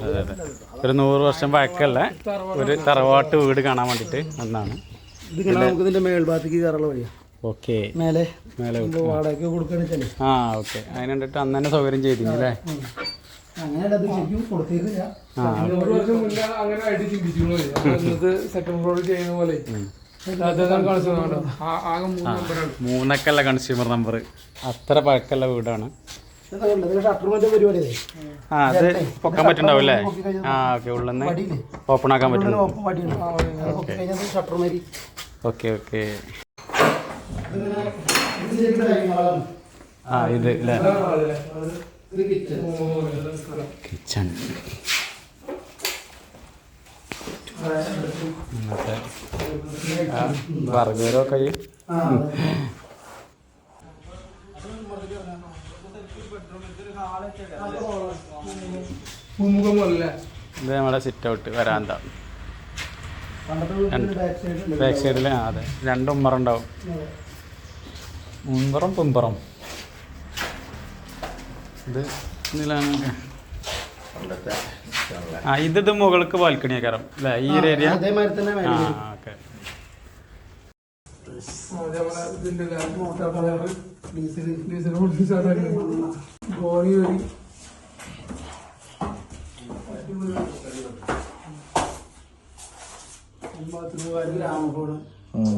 അതെ അതെ, ഒരു 100 വർഷം പഴക്കല്ല ഒരു തറവാട്ട് വീട് കാണാൻ വേണ്ടിയിട്ട് ഒന്നാണ്. ഇതിന്റെ മേൽഭാഗത്തേക്ക് കയറുള്ള വഴിയാ. ഓക്കെ, മേലെ വാടക കൊടുക്കണേ. ആ ഓക്കെ, അതിന് വേണ്ടിയിട്ട് അന്ന് തന്നെ സൗകര്യം ചെയ്തില്ലേ? മൂന്നക്കല്ല കൺസ്യൂമർ നമ്പർ, അത്ര പഴക്കല്ല വീടാണ്. ആ അത് പൊക്കാൻ പറ്റുണ്ടാവും അല്ലേ? ആ ഓക്കെ, ഉള്ളിന്ന് ഓപ്പൺ ആക്കാൻ പറ്റും. Okay okay. ആ ഇത് അല്ലേ കിച്ചൺ. ഇന്നത്തെ ബർഗറോ കഴിയും. ഇത് നമ്മുടെ സിറ്റ് ഔട്ട് വരാന്ത. ബാക്ക് സൈഡിൽ അതെ 2 ഉമ്മറം ഉണ്ടാവും, മുൻപുറം പിമ്പുറം. ഇത് ആ ഇത് മുകൾക്ക് ബാൽക്കണി ആക്കാരം അല്ലേ ഈ ഒരു ഏരിയ? ആ ഓക്കെ.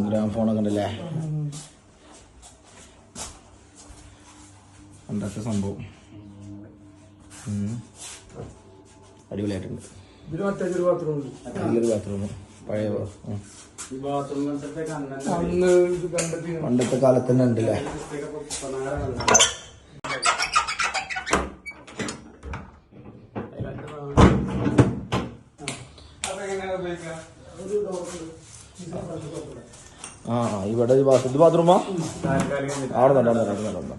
ഗ്രാമഫോണൊക്കെ ഉണ്ടല്ലേ, പണ്ടത്തെ സംഭവം. അടിപൊളിയായിട്ടുണ്ട്. നല്ലൊരു ബാത്റൂം, പഴയ പണ്ടത്തെ കാലത്ത് തന്നെ ഉണ്ടല്ലേ. ആ ഇവിടെ ഇത് ബാത്റൂമാ? അവിടെ നടന്നു.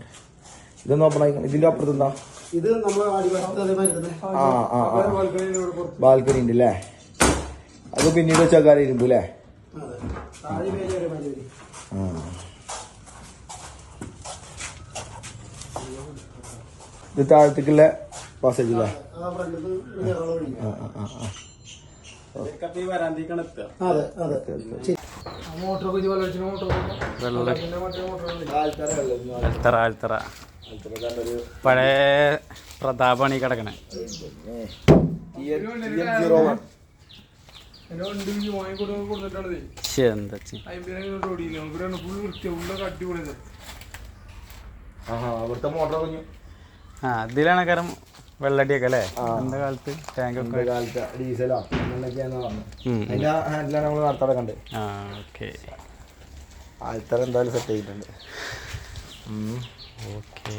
ഇതൊന്നും ഓപ്പൺ ആയി. ഇതിന്റെ അപ്പുറത്ത് എന്താ? ഇത് ബാൽക്കണി ഉണ്ട് അല്ലേ? അത് പിന്നീട് വെച്ചാൽ ഇരുമ്പ് അല്ലേ? ഇത് താഴത്തേക്കുള്ള പാസേജ് അല്ലേ? പഴയ പ്രതാപാണ് ഈ കിടക്കണേ. ആ ഇതിലാണ് കാരണം വെള്ളടിയൊക്കെ അല്ലേ? അന്ന കാലത്ത് ടാങ്കൊക്കെ ഡീസലോ അതിന്റെ ഹാൻഡിലാണ് നമ്മൾ നടത്താതെ കണ്ട്. ആ ഓക്കെ, ആൾക്കാർ എന്തായാലും സെറ്റ് ചെയ്തിട്ടുണ്ട്. ഓക്കെ.